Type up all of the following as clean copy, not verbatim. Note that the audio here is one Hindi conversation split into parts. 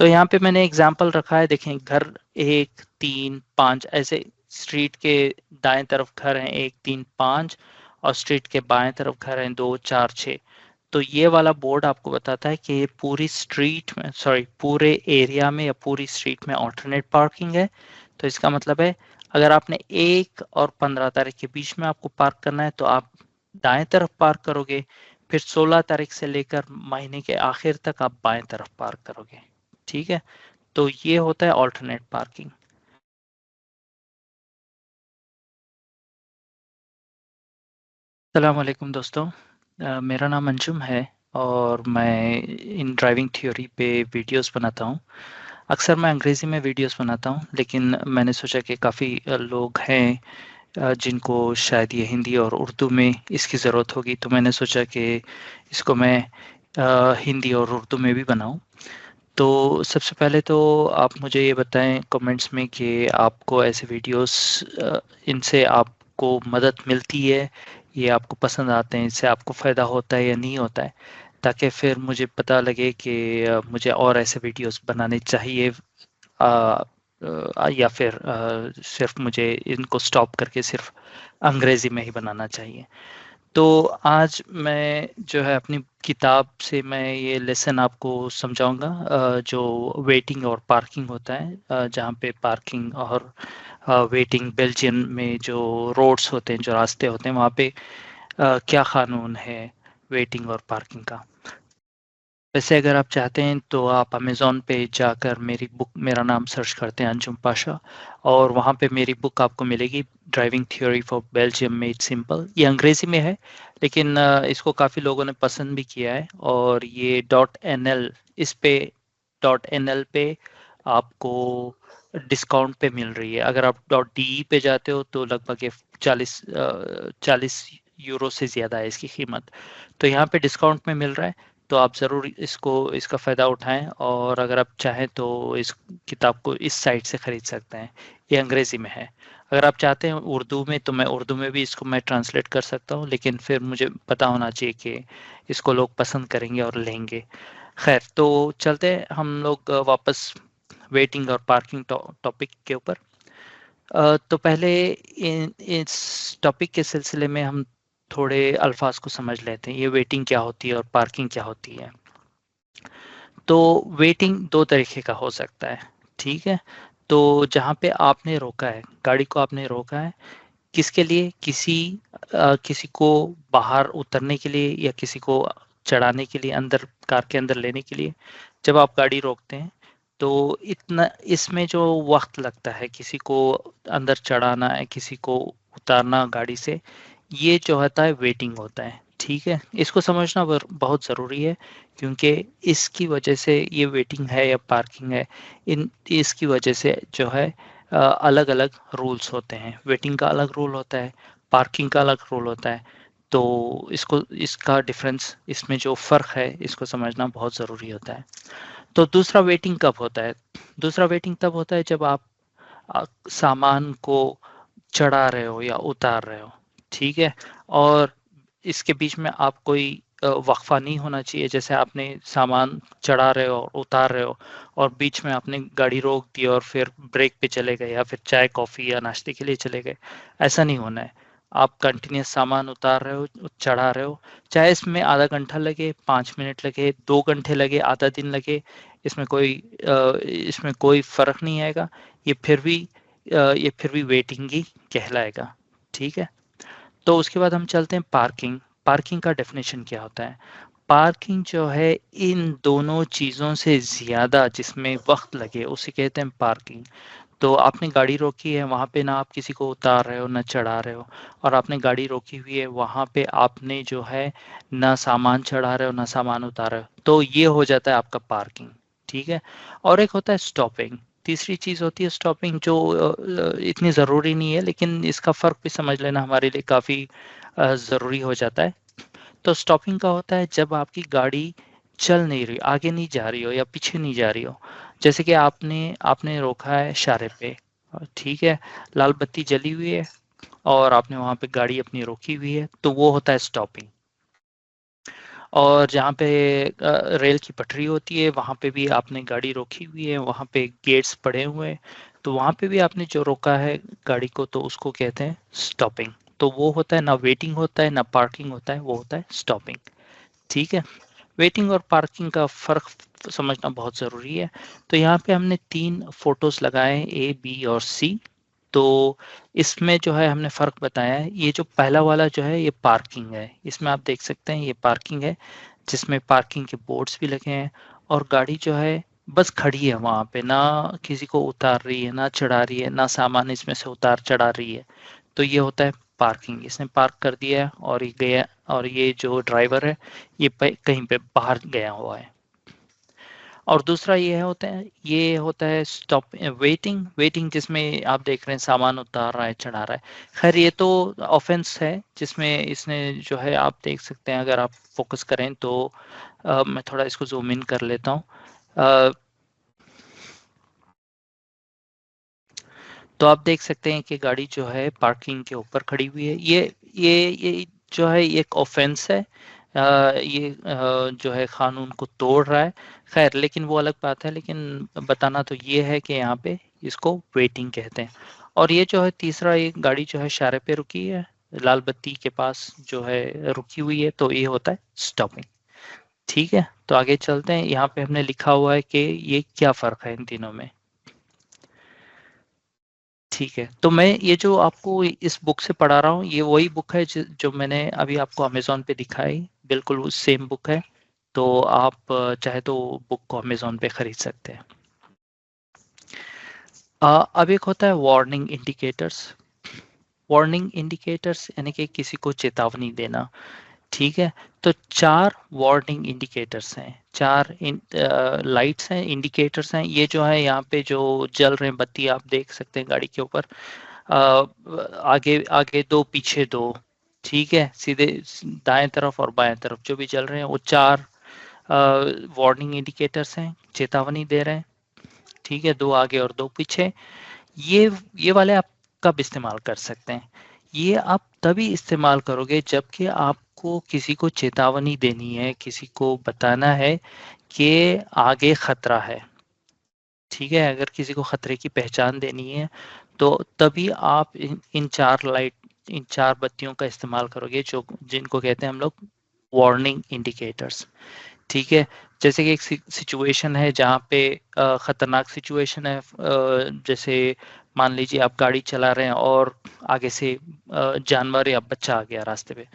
तो यहाँ पे मैंने एग्जाम्पल रखा है, देखें घर 1, 3, 5 ऐसे स्ट्रीट के दाएं तरफ घर हैं 1, 3, 5 और स्ट्रीट के बाएं तरफ घर हैं 2, 4, 6। तो ये वाला बोर्ड आपको बताता है कि ये पूरी स्ट्रीट में, सॉरी पूरे एरिया में या पूरी स्ट्रीट में ऑल्टरनेट पार्किंग है। तो इसका मतलब है अगर आपने 1 और 15 तारीख के बीच में आपको पार्क करना है तो आप दाएं तरफ पार्क करोगे, फिर 16 तारीख से लेकर महीने के आखिर तक आप बाएं तरफ पार्क करोगे। ठीक है, तो ये होता है ऑल्टरनेट पार्किंग। अस्सलाम वालेकुम दोस्तों, मेरा नाम अंजुम है और मैं इन ड्राइविंग थ्योरी पे वीडियोस बनाता हूँ। अक्सर मैं अंग्रेज़ी में वीडियोस बनाता हूँ, लेकिन मैंने सोचा कि काफ़ी लोग हैं जिनको शायद ये हिंदी और उर्दू में इसकी ज़रूरत होगी, तो मैंने सोचा कि इसको मैं हिंदी और उर्दू में भी बनाऊँ। तो सबसे पहले तो आप मुझे ये बताएं कमेंट्स में कि आपको ऐसे वीडियोस इनसे आपको मदद मिलती है, ये आपको पसंद आते हैं, इससे आपको फ़ायदा होता है या नहीं होता है, ताकि फिर मुझे पता लगे कि मुझे और ऐसे वीडियोस बनाने चाहिए, या फिर सिर्फ मुझे इनको स्टॉप करके सिर्फ अंग्रेज़ी में ही बनाना चाहिए। तो आज मैं जो है अपनी किताब से मैं ये लेसन आपको समझाऊंगा, जो वेटिंग और पार्किंग होता है, जहाँ पे पार्किंग और वेटिंग, बेल्जियम में जो रोड्स होते हैं, जो रास्ते होते हैं, वहाँ पे क्या कानून है वेटिंग और पार्किंग का। वैसे अगर आप चाहते हैं तो आप अमेज़न पे जाकर मेरी बुक, मेरा नाम सर्च करते हैं अंजुम पाशा, और वहाँ पे मेरी बुक आपको मिलेगी, driving theory for Belgium made simple. ये अंग्रेज़ी में है, लेकिन इसको काफ़ी लोगों ने पसंद भी किया है, और ये .nl, इस पे .nl पे आपको डिस्काउंट पे मिल रही है। अगर आप .de पे जाते हो तो लगभग ये 40 यूरो से ज़्यादा है इसकी कीमत। तो यहाँ पे डिस्काउंट में मिल रहा है, तो आप ज़रूर इसका फ़ायदा उठाएं, और अगर आप चाहें तो इस किताब को इस साइट से ख़रीद सकते हैं। ये अंग्रेज़ी में है। अगर आप चाहते हैं उर्दू में तो मैं उर्दू में भी इसको मैं ट्रांसलेट कर सकता हूँ, लेकिन फिर मुझे पता होना चाहिए कि इसको लोग पसंद करेंगे और लेंगे। खैर, तो चलते हैं हम लोग वापस वेटिंग और पार्किंग टॉपिक के ऊपर। तो पहले इस टॉपिक के सिलसिले में हम थोड़े अल्फाज को समझ लेते हैं, ये वेटिंग क्या होती है और पार्किंग क्या होती है। तो वेटिंग दो तरीके का हो सकता है, ठीक है। तो जहाँ पे आपने रोका है, गाड़ी को आपने रोका है, किसके लिए, किसी को बाहर उतरने के लिए या किसी को चढ़ाने के लिए, अंदर कार के अंदर लेने के लिए जब आप गाड़ी रोकते हैं, तो इतना इसमें जो वक्त लगता है किसी को अंदर चढ़ाना है, किसी को उतारना गाड़ी से, ये जो होता है वेटिंग होता है। ठीक है, इसको समझना बहुत ज़रूरी है, क्योंकि इसकी वजह से ये वेटिंग है या पार्किंग है, इन इसकी वजह से जो है अलग अलग रूल्स होते हैं। वेटिंग का अलग रूल होता है, पार्किंग का अलग रूल होता है। तो इसका डिफरेंस, इसमें जो फ़र्क है, इसको समझना बहुत ज़रूरी होता है। तो दूसरा वेटिंग कब होता है? दूसरा वेटिंग तब होता है जब आप सामान को चढ़ा रहे हो या उतार रहे हो, ठीक है, और इसके बीच में आप कोई वक्फा नहीं होना चाहिए। जैसे आपने सामान चढ़ा रहे हो और उतार रहे हो, और बीच में आपने गाड़ी रोक दी और फिर ब्रेक पे चले गए या फिर चाय कॉफ़ी या नाश्ते के लिए चले गए, ऐसा नहीं होना है। आप कंटिन्यूस सामान उतार रहे हो, चढ़ा रहे हो, चाहे इसमें आधा घंटा लगे, 5 मिनट लगे, 2 घंटे लगे, आधा दिन लगे, इसमें कोई फ़र्क नहीं आएगा। ये फिर भी वेटिंग ही कहलाएगा। ठीक है, तो उसके बाद हम चलते हैं पार्किंग। पार्किंग का डेफिनेशन क्या होता है? पार्किंग जो है, इन दोनों चीज़ों से ज़्यादा जिसमें वक्त लगे उसे कहते हैं पार्किंग। तो आपने गाड़ी रोकी है, वहाँ पे ना आप किसी को उतार रहे हो ना चढ़ा रहे हो, और आपने गाड़ी रोकी हुई है, वहाँ पे आपने जो है ना सामान चढ़ा रहे हो ना सामान उतार रहे हो, तो ये हो जाता है आपका पार्किंग। ठीक है, और एक होता है स्टॉपिंग। तीसरी चीज़ होती है स्टॉपिंग, जो इतनी ज़रूरी नहीं है, लेकिन इसका फ़र्क भी समझ लेना हमारे लिए काफ़ी ज़रूरी हो जाता है। तो स्टॉपिंग का होता है जब आपकी गाड़ी चल नहीं रही, आगे नहीं जा रही हो या पीछे नहीं जा रही हो। जैसे कि आपने आपने रोका है इशारे पे, ठीक है, लाल बत्ती जली हुई है और आपने वहाँ पे गाड़ी अपनी रोकी हुई है, तो वो होता है स्टॉपिंग। और जहाँ पे रेल की पटरी होती है वहाँ पे भी आपने गाड़ी रोकी हुई है, वहाँ पे गेट्स पड़े हुए हैं, तो वहाँ पे भी आपने जो रोका है गाड़ी को तो उसको कहते हैं स्टॉपिंग। तो वो होता है ना वेटिंग होता है ना पार्किंग होता है, वो होता है स्टॉपिंग। ठीक है, वेटिंग और पार्किंग का फ़र्क समझना बहुत ज़रूरी है। तो यहाँ पे हमने 3 फ़ोटोज़ लगाए हैं, ए, बी और सी। तो इसमें जो है हमने फ़र्क बताया है। ये जो पहला वाला जो है ये पार्किंग है। इसमें आप देख सकते हैं ये पार्किंग है, जिसमें पार्किंग के बोर्ड्स भी लगे हैं और गाड़ी जो है बस खड़ी है वहाँ पे, ना किसी को उतार रही है, ना चढ़ा रही है, ना सामान इसमें से उतार-चढ़ा रही है। तो ये होता है पार्किंग। इसने पार्क कर दिया है और ये गया, और ये जो ड्राइवर है ये कहीं पे बाहर गया हुआ है। और दूसरा ये होता है स्टॉप वेटिंग। वेटिंग जिसमें आप देख रहे हैं सामान उतार रहा है, चढ़ा रहा है। खैर ये तो ऑफेंस है, जिसमें इसने जो है आप देख सकते हैं, अगर आप फोकस करें तो मैं थोड़ा इसको जूम इन कर लेता हूँ। तो आप देख सकते हैं कि गाड़ी जो है पार्किंग के ऊपर खड़ी हुई है। ये जो है ये एक ऑफेंस है। ये जो है कानून को तोड़ रहा है। खैर लेकिन वो अलग बात है, लेकिन बताना तो ये है कि यहाँ पे इसको वेटिंग कहते हैं। और ये जो है तीसरा, ये गाड़ी जो है इशारे पे रुकी है, लाल बत्ती के पास जो है रुकी हुई है, तो ये होता है स्टॉपिंग। ठीक है, तो आगे चलते हैं। यहाँ पे हमने लिखा हुआ है कि ये क्या फर्क है इन तीनों में। ठीक है, तो मैं ये जो आपको इस बुक से पढ़ा रहा हूँ, ये वही बुक है जो मैंने अभी आपको अमेज़न पे दिखाई, बिल्कुल वो सेम बुक है। तो आप चाहे तो बुक को अमेज़न पे खरीद सकते हैं। अब एक होता है वार्निंग इंडिकेटर्स। वार्निंग इंडिकेटर्स यानी कि किसी को चेतावनी देना। ठीक है, तो 4 वार्निंग इंडिकेटर्स हैं, 4 लाइट्स हैं, इंडिकेटर्स हैं। ये जो है यहाँ पे जो जल रहे हैं बत्ती आप देख सकते हैं गाड़ी के ऊपर। आगे आगे 2 पीछे 2। ठीक है, सीधे दाएं तरफ और बाएं तरफ जो भी चल रहे हैं वो 4 वार्निंग इंडिकेटर्स हैं, चेतावनी दे रहे हैं। ठीक है, 2 आगे और 2 पीछे। ये ये वाले आप कब इस्तेमाल कर सकते हैं? ये आप तभी इस्तेमाल करोगे जबकि आपको किसी को चेतावनी देनी है, किसी को बताना है कि आगे खतरा है। ठीक है, अगर किसी को खतरे की पहचान देनी है तो तभी आप इन 4 बत्तियों का इस्तेमाल करोगे, जो जिनको कहते हैं हम लोग वार्निंग इंडिकेटर्स। ठीक है, जैसे कि एक सिचुएशन है जहाँ पे खतरनाक सिचुएशन है, जैसे मान लीजिए आप गाड़ी चला रहे हैं और आगे से जानवर या बच्चा आ गया रास्ते पे।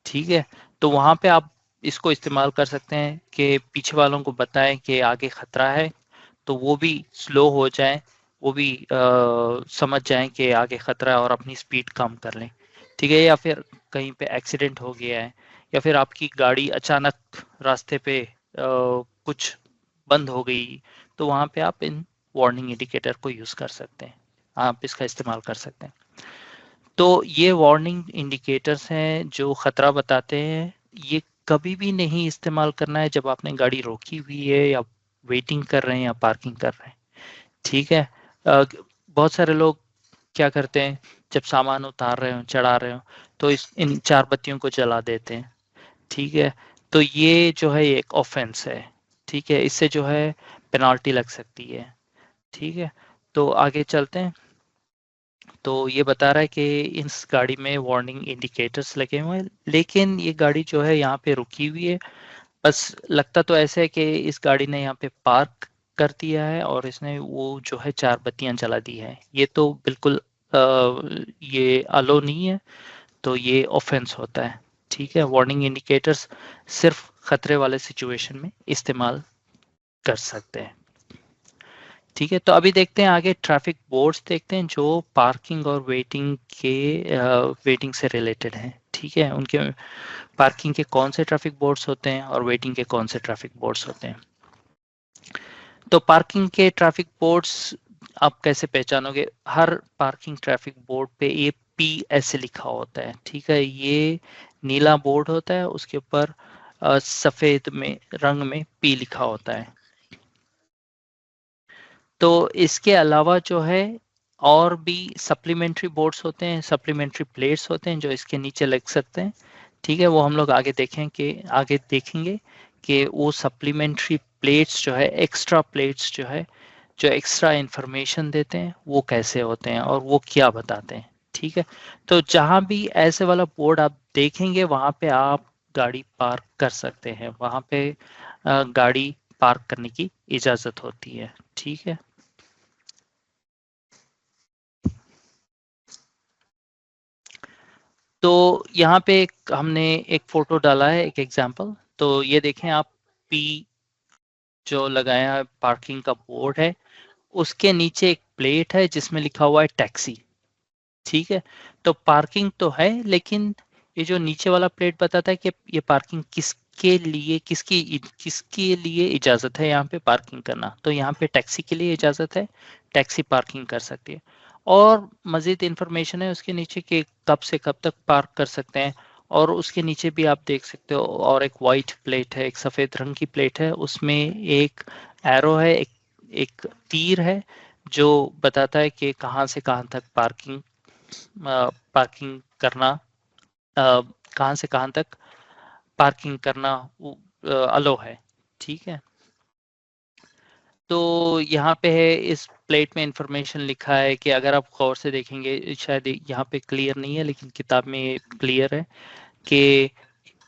ठीक है, तो वहाँ पे आप इसको इस्तेमाल कर सकते हैं कि पीछे वालों को बताएं कि आगे खतरा है, तो वो भी स्लो हो जाएं, वो भी समझ जाएं कि आगे खतरा है और अपनी स्पीड कम कर लें। ठीक है, या फिर कहीं पे एक्सीडेंट हो गया है, या फिर आपकी गाड़ी अचानक रास्ते पे कुछ बंद हो गई, तो वहाँ पे आप इन वार्निंग इंडिकेटर को यूज़ कर सकते हैं, आप इसका इस्तेमाल कर सकते हैं। तो ये वार्निंग इंडिकेटर्स हैं जो खतरा बताते हैं। ये कभी भी नहीं इस्तेमाल करना है जब आपने गाड़ी रोकी हुई है या वेटिंग कर रहे हैं या पार्किंग कर रहे हैं। ठीक है, बहुत सारे लोग क्या करते हैं, जब सामान उतार रहे हो, चढ़ा रहे हो, तो इन 4 बत्तियों को जला देते हैं। ठीक है, तो ये जो है एक ऑफेंस है। ठीक है, इससे जो है पेनाल्टी लग सकती है। ठीक है, तो आगे चलते हैं। तो ये बता रहा है कि इस गाड़ी में वार्निंग इंडिकेटर्स लगे हुए हैं, लेकिन ये गाड़ी जो है यहाँ पे रुकी हुई है। बस लगता तो ऐसे है कि इस गाड़ी ने यहाँ पे पार्क कर दिया है और इसने वो जो है 4 बत्तियां जला दी है। ये तो बिल्कुल ये अलो नहीं है, तो ये ऑफेंस होता है। ठीक है, वार्निंग इंडिकेटर्स सिर्फ खतरे वाले सिचुएशन में इस्तेमाल कर सकते हैं। ठीक है, तो अभी देखते हैं आगे ट्रैफिक बोर्ड्स देखते हैं जो पार्किंग और वेटिंग से रिलेटेड हैं। ठीक है, उनके पार्किंग के कौन से ट्रैफिक बोर्ड्स होते हैं और वेटिंग के कौन से ट्रैफिक बोर्ड्स होते हैं। तो पार्किंग के ट्रैफिक बोर्ड्स आप कैसे पहचानोगे? हर पार्किंग ट्रैफिक बोर्ड पे ये पी ऐसे लिखा होता है। ठीक है, ये नीला बोर्ड होता है, उसके ऊपर सफेद में रंग में पी लिखा होता है। तो इसके अलावा जो है और भी सप्लीमेंट्री बोर्ड्स होते हैं, सप्लीमेंट्री प्लेट्स होते हैं जो इसके नीचे लग सकते हैं। ठीक है, वो हम लोग आगे देखेंगे कि वो सप्लीमेंट्री प्लेट्स जो है, एक्स्ट्रा प्लेट्स जो है, जो एक्स्ट्रा इंफॉर्मेशन देते हैं वो कैसे होते हैं और वो क्या बताते हैं। ठीक है, तो जहां भी ऐसे वाला बोर्ड आप देखेंगे वहां पे आप गाड़ी पार्क कर सकते हैं, वहां पे गाड़ी पार्क करने की इजाजत होती है। ठीक है, तो यहाँ पे हमने एक फोटो डाला है, एक एग्जांपल। तो ये देखें आप, पी जो लगाया है, पार्किंग का बोर्ड है, उसके नीचे एक प्लेट है जिसमें लिखा हुआ है टैक्सी। ठीक है, तो पार्किंग तो है, लेकिन ये जो नीचे वाला प्लेट बताता है कि ये पार्किंग किसके लिए इजाजत है यहाँ पे पार्किंग करना। तो यहाँ पे टैक्सी के लिए इजाजत है, टैक्सी पार्किंग कर सकती है। और मजीद इंफॉर्मेशन है उसके नीचे कि कब से कब तक पार्क कर सकते हैं। और उसके नीचे भी आप देख सकते हो, और एक वाइट प्लेट है, एक सफेद रंग की प्लेट है, उसमें एक एरो है, एक तीर है, जो बताता है कि कहाँ से कहाँ तक पार्किंग करना, कहाँ से कहाँ तक पार्किंग करना अलो है। ठीक है, तो यहाँ पे है, इस प्लेट में इंफॉर्मेशन लिखा है कि अगर आप गौर से देखेंगे, शायद यहाँ पे क्लियर नहीं है लेकिन किताब में ये क्लियर है कि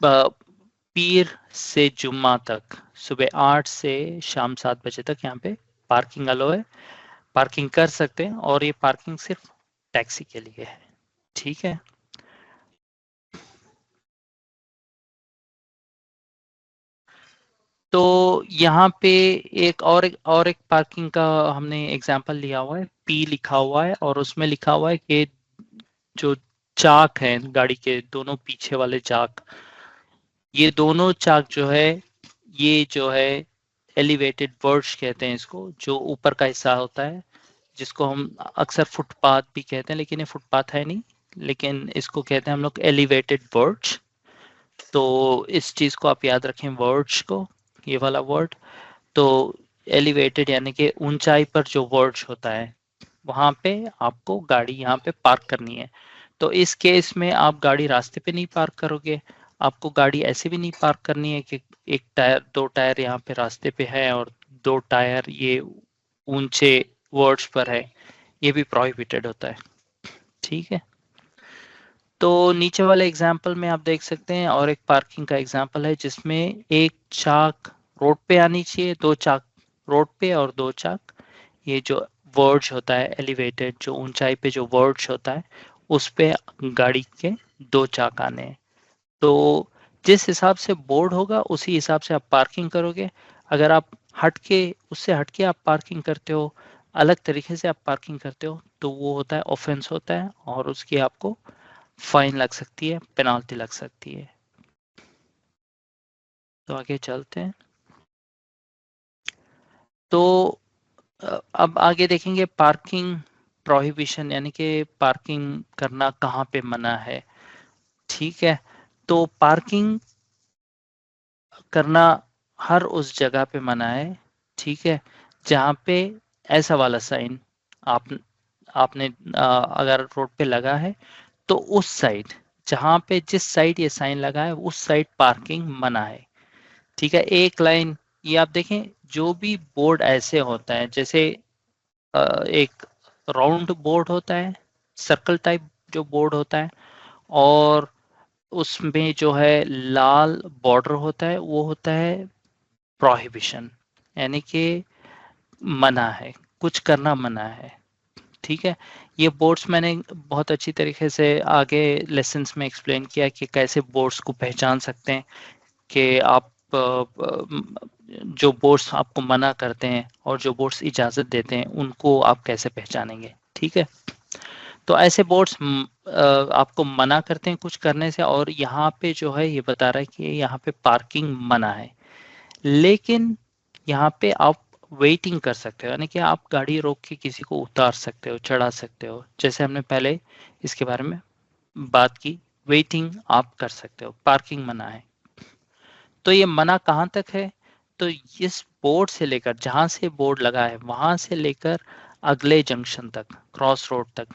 पीर से जुम्मा तक सुबह 8 से शाम 7 बजे तक यहाँ पे पार्किंग अलो है, पार्किंग कर सकते हैं, और ये पार्किंग सिर्फ टैक्सी के लिए है। ठीक है, तो यहाँ पे एक पार्किंग का हमने एग्जांपल लिया हुआ है, पी लिखा हुआ है, और उसमें लिखा हुआ है कि जो चाक है गाड़ी के, दोनों पीछे वाले चाक, ये दोनों चाक जो है, ये जो है एलिवेटेड वर्ड्स कहते हैं इसको, जो ऊपर का हिस्सा होता है, जिसको हम अक्सर फुटपाथ भी कहते हैं, लेकिन ये फुटपाथ है नहीं, लेकिन इसको कहते हैं हम लोग एलिवेटेड वर्ड्स। तो इस चीज को आप याद रखें, वर्ड्स को, ये वाला वर्ड। तो एलिवेटेड यानी कि ऊंचाई पर जो वर्ड्स होता है, वहां पे आपको गाड़ी यहाँ पे पार्क करनी है। तो इस केस में आप गाड़ी रास्ते पे नहीं पार्क करोगे, आपको गाड़ी ऐसे भी नहीं पार्क करनी है कि एक टायर, दो टायर यहाँ पे रास्ते पे है और दो टायर ये ऊंचे वर्ड्स पर है, ये भी प्रोहिबिटेड होता है। ठीक है, तो नीचे वाले एग्जाम्पल में आप देख सकते हैं, और एक पार्किंग का एग्जाम्पल है जिसमें एक चाक रोड पे आनी चाहिए, दो चाक रोड पे और दो चाक, ये जो वर्ड्स होता है एलिवेटेड, जो ऊंचाई पे जो वर्ड्स होता है, उस पे गाड़ी के दो चाक आने हैं। तो जिस हिसाब से बोर्ड होगा उसी हिसाब से आप पार्किंग करोगे। अगर आप हटके उससे हटके आप पार्किंग करते हो, अलग तरीके से आप पार्किंग करते हो, तो वो होता है ऑफेंस होता है, और उसकी आपको फाइन लग सकती है, पेनाल्टी लग सकती है। तो आगे चलते हैं। तो अब आगे देखेंगे पार्किंग प्रोहिबिशन, यानी कि पार्किंग करना कहाँ पे मना है। ठीक है, तो पार्किंग करना हर उस जगह पे मना है, ठीक है, जहाँ पे ऐसा वाला साइन आप आपने अगर रोड पे लगा है, तो उस साइड, जहाँ पे जिस साइड ये साइन लगा है उस साइड पार्किंग मना है। ठीक है, एक लाइन, ये आप देखें, जो भी बोर्ड ऐसे होता है, जैसे एक राउंड बोर्ड होता है, सर्कल टाइप जो बोर्ड होता है, और उसमें जो है लाल बॉर्डर होता है, वो होता है प्रोहिबिशन, यानी कि मना है, कुछ करना मना है। ठीक है, ये बोर्ड्स मैंने बहुत अच्छी तरीके से आगे लेसन्स में एक्सप्लेन किया कि कैसे बोर्ड्स को पहचान सकते हैं, कि आप जो बोर्ड्स आपको मना करते हैं और जो बोर्ड्स इजाज़त देते हैं उनको आप कैसे पहचानेंगे। ठीक है, तो ऐसे बोर्ड्स आपको मना करते हैं कुछ करने से, और यहाँ पे जो है ये बता रहा है कि यहाँ पे पार्किंग मना है, लेकिन यहाँ पे आप वेटिंग कर सकते हो, यानी कि आप गाड़ी रोक के किसी को उतार सकते हो, चढ़ा सकते हो, जैसे हमने पहले इसके बारे में बात की। वेटिंग आप कर सकते हो, पार्किंग मना है। तो ये मना कहाँ तक है, तो इस बोर्ड से लेकर, जहां से बोर्ड लगा है वहां से लेकर अगले जंक्शन तक, क्रॉस रोड तक,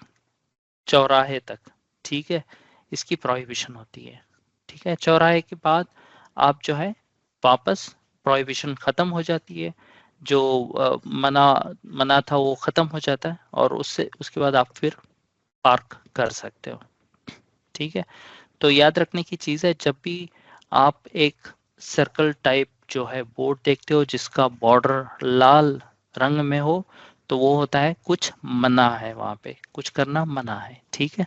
चौराहे तक, ठीक है, इसकी प्रोहिबिशन होती है। ठीक है, चौराहे के बाद आप जो है वापस प्रोहिबिशन खत्म हो जाती है, जो मना मना था वो खत्म हो जाता है, और उससे उसके बाद आप फिर पार्क कर सकते हो। ठीक है, तो याद रखने की चीज़ है, जब भी आप एक सर्कल टाइप जो है बोर्ड देखते हो जिसका बॉर्डर लाल रंग में हो, तो वो होता है कुछ मना है, वहां पे कुछ करना मना है। ठीक है,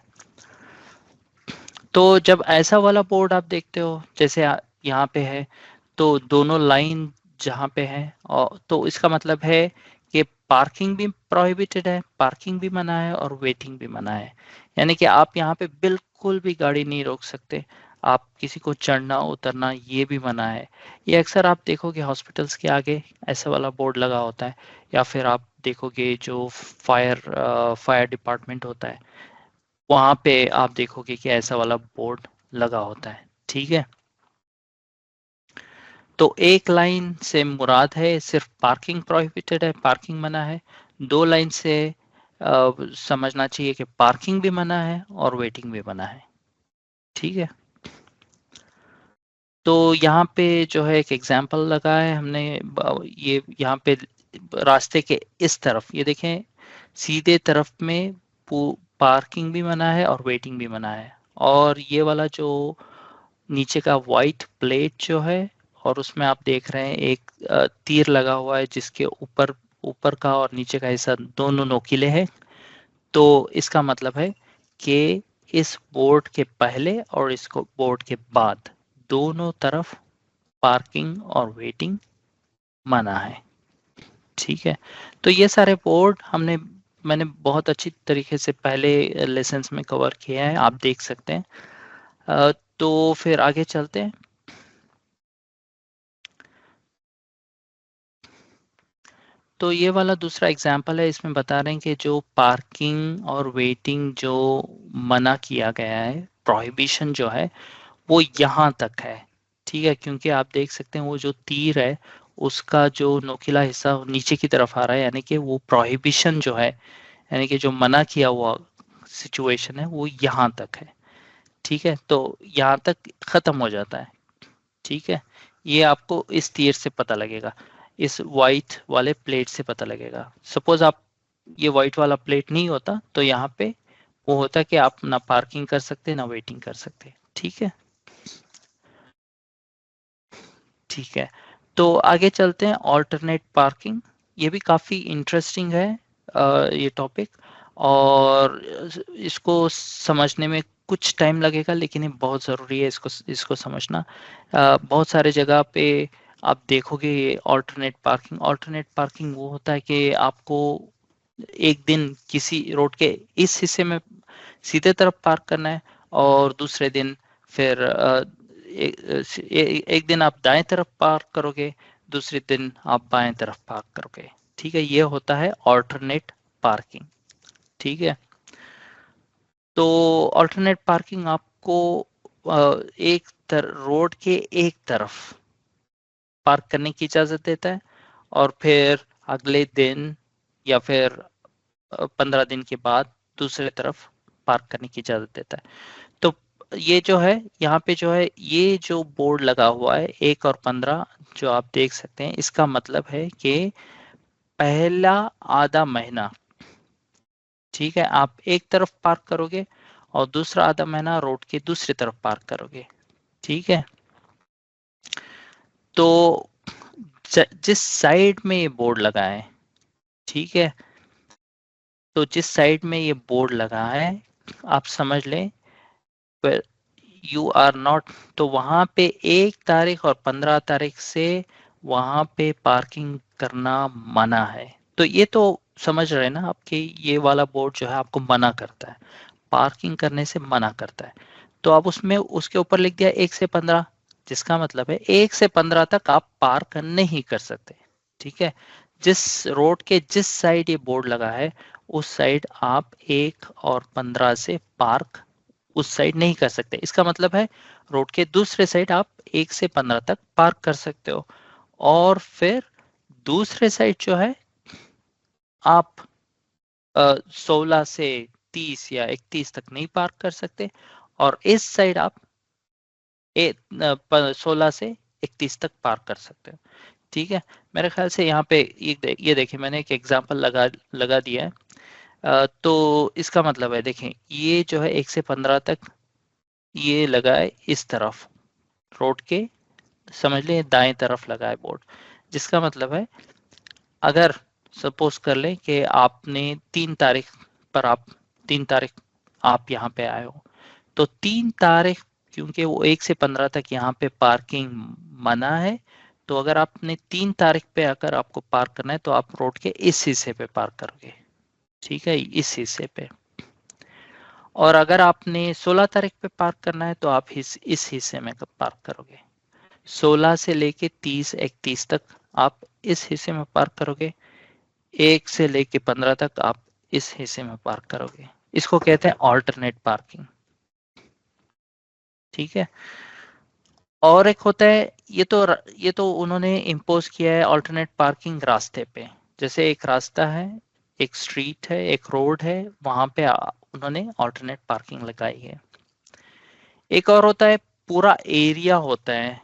तो जब ऐसा वाला बोर्ड आप देखते हो जैसे यहाँ पे है, तो दोनों लाइन जहाँ पे है, और तो इसका मतलब है कि पार्किंग भी प्रोहिबिटेड है, पार्किंग भी मना है और वेटिंग भी मना है। यानी कि आप यहाँ पे बिल्कुल भी गाड़ी नहीं रोक सकते, आप किसी को चढ़ना उतरना ये भी मना है। ये अक्सर आप देखोगे हॉस्पिटल्स के आगे ऐसा वाला बोर्ड लगा होता है, या फिर आप देखोगे जो फायर डिपार्टमेंट होता है वहां पे आप देखोगे कि ऐसा वाला बोर्ड लगा होता है। ठीक है, तो एक लाइन से मुराद है सिर्फ पार्किंग प्रोहिबिटेड है, पार्किंग मना है। दो लाइन से समझना चाहिए कि पार्किंग भी मना है और वेटिंग भी मना है। ठीक है, तो यहाँ पे जो है एक एग्जांपल लगा है हमने, ये यहाँ पे रास्ते के इस तरफ ये देखें, सीधे तरफ में पार्किंग भी मना है और वेटिंग भी मना है। और ये वाला जो नीचे का वाइट प्लेट जो है, और उसमें आप देख रहे हैं एक तीर लगा हुआ है जिसके ऊपर ऊपर का और नीचे का हिस्सा दोनों नोकीले हैं। तो इसका मतलब है कि इस बोर्ड के पहले और इसको बोर्ड के बाद दोनों तरफ पार्किंग और वेटिंग मना है। ठीक है, तो ये सारे बोर्ड मैंने बहुत अच्छी तरीके से पहले लेसन्स में कवर किया है, आप देख सकते हैं। तो फिर आगे चलते हैं। तो ये वाला दूसरा एग्जाम्पल है, इसमें बता रहे हैं कि जो पार्किंग और वेटिंग जो मना किया गया है, प्रोहिबिशन जो है वो यहाँ तक है। ठीक है, क्योंकि आप देख सकते हैं वो जो तीर है उसका जो नोकीला हिस्सा नीचे की तरफ आ रहा है, यानी कि वो प्रोहिबिशन जो है, यानी कि जो मना किया हुआ सिचुएशन है वो यहाँ तक है। ठीक है, तो यहाँ तक खत्म हो जाता है। ठीक है, ये आपको इस तीर से पता लगेगा, इस वाइट वाले प्लेट से पता लगेगा। सपोज आप ये वाइट वाला प्लेट नहीं होता तो यहाँ पे वो होता कि आप ना पार्किंग कर सकते ना वेटिंग कर सकते। ठीक है, ठीक है, तो आगे चलते हैं ऑल्टरनेट पार्किंग। ये भी काफ़ी इंटरेस्टिंग है ये टॉपिक, और इसको समझने में कुछ टाइम लगेगा, लेकिन ये बहुत ज़रूरी है इसको इसको समझना। बहुत सारे जगह पे आप देखोगे ये ऑल्टरनेट पार्किंग वो होता है कि आपको एक दिन किसी रोड के इस हिस्से में सीधे तरफ पार्क करना है, और दूसरे दिन फिर एक दिन आप दाएं तरफ पार्क करोगे, दूसरे दिन आप बाएं तरफ पार्क करोगे। ठीक है, ये होता है ऑल्टरनेट पार्किंग। ठीक है, तो ऑल्टरनेट पार्किंग आपको रोड के एक तरफ पार्क करने की इजाजत देता है, और फिर अगले दिन या फिर 15 दिन के बाद दूसरे तरफ पार्क करने की इजाजत देता है। तो ये जो है यहाँ पे जो है ये जो बोर्ड लगा हुआ है 1 और 15 जो आप देख सकते हैं, इसका मतलब है कि पहला आधा महीना, ठीक है, आप एक तरफ पार्क करोगे और दूसरा आधा महीना रोड के दूसरी तरफ पार्क करोगे। ठीक है, तो जिस साइड में ये बोर्ड लगा है, ठीक है, तो जिस साइड में ये बोर्ड लगा है आप समझ लें यू आर नॉट, तो वहां पे 1 तारीख और 15 तारीख से वहां पे पार्किंग करना मना है। तो ये तो समझ रहे हैं ना आपके, ये वाला बोर्ड जो है आपको मना करता है, पार्किंग करने से मना करता है। तो आप उसमें उसके ऊपर लिख दिया 1 से 15, जिसका मतलब है 1 से 15 तक आप पार्क नहीं कर सकते। ठीक है, जिस रोड के जिस साइड ये बोर्ड लगा है उस साइड आप 1 और 15 से पार्क उस साइड नहीं कर सकते। इसका मतलब है रोड के दूसरे साइड आप 1 से 15 तक पार्क कर सकते हो, और फिर दूसरे साइड जो है आप 16 से 30 या 31 तक नहीं पार्क कर सकते, और इस साइड आप 16 से 31 तक पार्क कर सकते हो। ठीक है, मेरे ख्याल से यहाँ पे ये देखिए मैंने एक एग्जांपल लगा दिया है। तो इसका मतलब है देखें, ये जो है 1 से 15 तक ये लगा है इस तरफ रोड के, समझ लें दाएं तरफ लगा है बोर्ड, जिसका मतलब है अगर सपोज कर लें कि आपने 3 तारीख पर आप 3 तारीख आप यहाँ पे आए हो, तो 3 तारीख क्योंकि वो 1 से 15 तक यहाँ पे पार्किंग मना है, तो अगर आपने 3 तारीख पे आकर आपको पार्क करना है तो आप रोड के इस हिस्से पे पार्क करोगे। ठीक है, इस हिस्से पे। और अगर आपने 16 तारीख पे पार्क करना है तो आप इस हिस्से में पार्क करोगे। 16 से लेके 30-31 तक आप इस हिस्से में पार्क करोगे। 1 से लेके 15 तक आप इस हिस्से में पार्क करोगे। इसको कहते हैं ऑल्टरनेट पार्किंग। ठीक है, और एक होता है, ये तो उन्होंने इम्पोज किया है ऑल्टरनेट पार्किंग रास्ते पे। जैसे एक रास्ता है, एक स्ट्रीट है, एक रोड है, वहां पे उन्होंने ऑल्टरनेट पार्किंग लगाई है। एक और होता है पूरा एरिया होता है।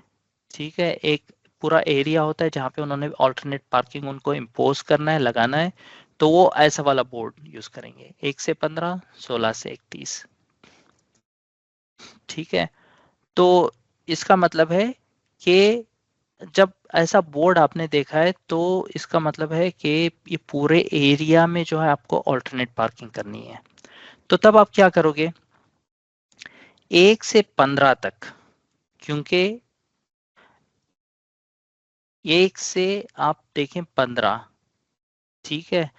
ठीक है, एक पूरा एरिया होता है जहाँ पे उन्होंने ऑल्टरनेट पार्किंग उनको इम्पोज करना है, लगाना है, तो वो ऐसा वाला बोर्ड यूज करेंगे, 1 से 15, 16 से 31। ठीक है, तो इसका मतलब है कि जब ऐसा बोर्ड आपने देखा है तो इसका मतलब है कि ये पूरे एरिया में जो है आपको ऑल्टरनेट पार्किंग करनी है। तो तब आप क्या करोगे, 1 से 15 तक, क्योंकि 1 से आप देखें 15, ठीक है,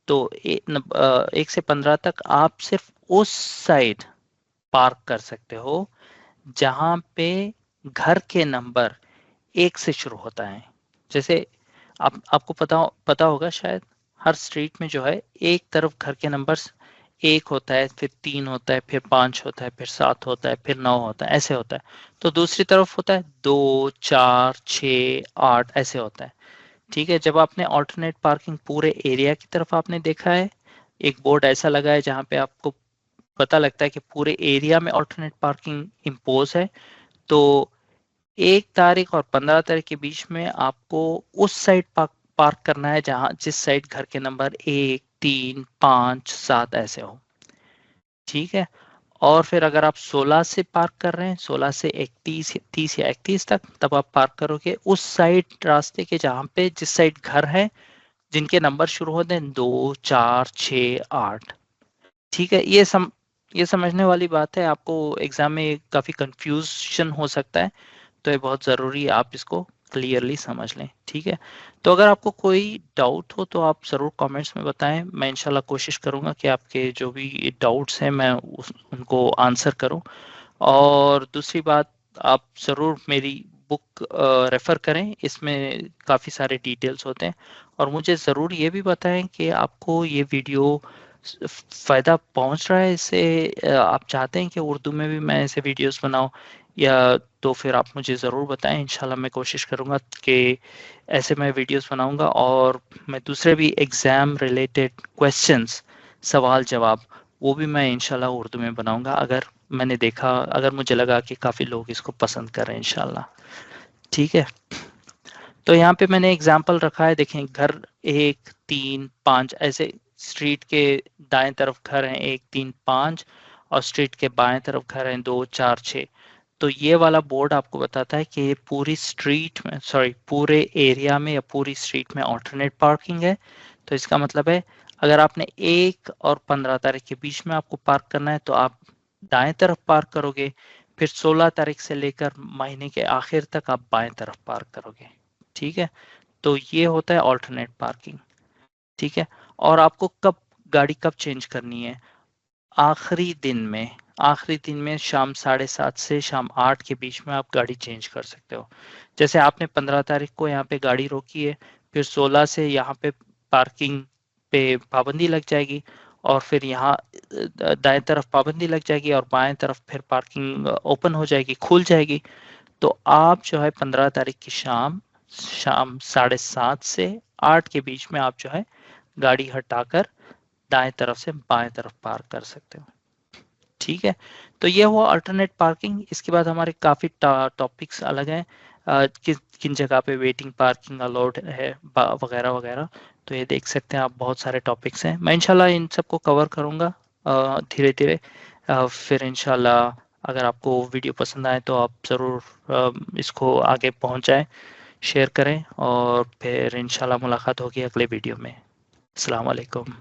तो 1 से 15 तक आप सिर्फ उस साइड पार्क कर सकते हो जहां पे घर के नंबर 1 से शुरू होता है। जैसे आपको पता होगा शायद, हर स्ट्रीट में जो है एक तरफ घर के नंबर्स 1 होता है, फिर 3 होता है, फिर 5 होता है, फिर 7 होता है, फिर 9 होता है, ऐसे होता है। तो दूसरी तरफ होता है 2, 4, 6, 8, ऐसे होता है। ठीक है, जब आपने ऑल्टरनेट पार्किंग पूरे एरिया की तरफ आपने देखा है, एक बोर्ड ऐसा लगा है जहां पे आपको पता लगता है कि पूरे एरिया में ऑल्टरनेट पार्किंग इम्पोज है, तो 1 तारीख और 15 तारीख के बीच में आपको उस साइड पार्क करना है जहां जिस साइड घर के नंबर 1, 3, 5, 7 ऐसे हो। ठीक है, और फिर अगर आप 16 से पार्क कर रहे हैं, 16 से 31, 30 या 31 तक, तब आप पार्क करोगे उस साइड रास्ते के जहां पे जिस साइड घर है जिनके नंबर शुरू होते हैं 2, 4, 6, 8। ठीक है, ये समझने वाली बात है। आपको एग्जाम में काफी कंफ्यूजन हो सकता है, तो ये बहुत ज़रूरी है आप इसको क्लियरली समझ लें। ठीक है, तो अगर आपको कोई डाउट हो तो आप ज़रूर कमेंट्स में बताएं। मैं इंशाल्लाह कोशिश करूंगा कि आपके जो भी डाउट्स हैं मैं उनको आंसर करूं। और दूसरी बात, आप ज़रूर मेरी बुक रेफ़र करें, इसमें काफ़ी सारे डिटेल्स होते हैं। और मुझे ज़रूर ये भी बताएं कि आपको ये वीडियो फ़ायदा पहुंच रहा है इससे, आप चाहते हैं कि उर्दू में भी मैं ऐसे वीडियोस बनाऊं, या तो फिर आप मुझे ज़रूर बताएं। इंशाल्लाह मैं कोशिश करूंगा कि ऐसे मैं वीडियोस बनाऊंगा, और मैं दूसरे भी एग्ज़ाम रिलेटेड क्वेश्चंस, सवाल जवाब, वो भी मैं इंशाल्लाह उर्दू में बनाऊंगा, अगर मुझे लगा कि काफ़ी लोग इसको पसंद कर रहे हैं इंशाल्लाह। ठीक है, तो यहाँ पे मैंने एग्जाम्पल रखा है, देखें घर 1, 3, 5 ऐसे, स्ट्रीट के दाएं तरफ घर हैं 1, 3, 5, और स्ट्रीट के बाएं तरफ घर हैं 2, 4, 6। तो ये वाला बोर्ड आपको बताता है कि ये पूरी स्ट्रीट में, सॉरी पूरे एरिया में या पूरी स्ट्रीट में ऑल्टरनेट पार्किंग है। तो इसका मतलब है अगर आपने 1 और 15 तारीख के बीच में आपको पार्क करना है तो आप दाएं तरफ पार्क करोगे, फिर 16 तारीख से लेकर महीने के आखिर तक आप बाएं तरफ पार्क करोगे। ठीक है, तो ये होता है ऑल्टरनेट पार्किंग। ठीक है, और आपको गाड़ी कब चेंज करनी है, आखिरी दिन में। आखिरी दिन में शाम 7:30 से शाम 8 के बीच में आप गाड़ी चेंज कर सकते हो। जैसे आपने 15 तारीख को यहाँ पे गाड़ी रोकी है, फिर 16 से यहाँ पे पार्किंग पे पाबंदी लग जाएगी, और फिर यहाँ दाएं तरफ पाबंदी लग जाएगी, और बाएं तरफ फिर पार्किंग ओपन हो जाएगी, खुल जाएगी। तो आप जो है 15 तारीख की शाम शाम 7:30 से 8 के बीच में आप जो है गाड़ी हटाकर दाएं तरफ से बाएं तरफ पार्क कर सकते हो। ठीक है, तो ये हुआ अल्टरनेट पार्किंग। इसके बाद हमारे काफ़ी टॉपिक्स अलग हैं, किन किन जगह पे वेटिंग पार्किंग अलाउड है वगैरह वगैरह। तो ये देख सकते हैं आप, बहुत सारे टॉपिक्स हैं। मैं इंशाल्लाह इन सबको कवर करूँगा धीरे धीरे। फिर इंशाल्लाह अगर आपको वीडियो पसंद आए तो आप ज़रूर इसको आगे पहुँचाएँ, शेयर करें, और फिर इंशाल्लाह मुलाकात होगी अगले वीडियो में। अस्सलाम वालेकुम।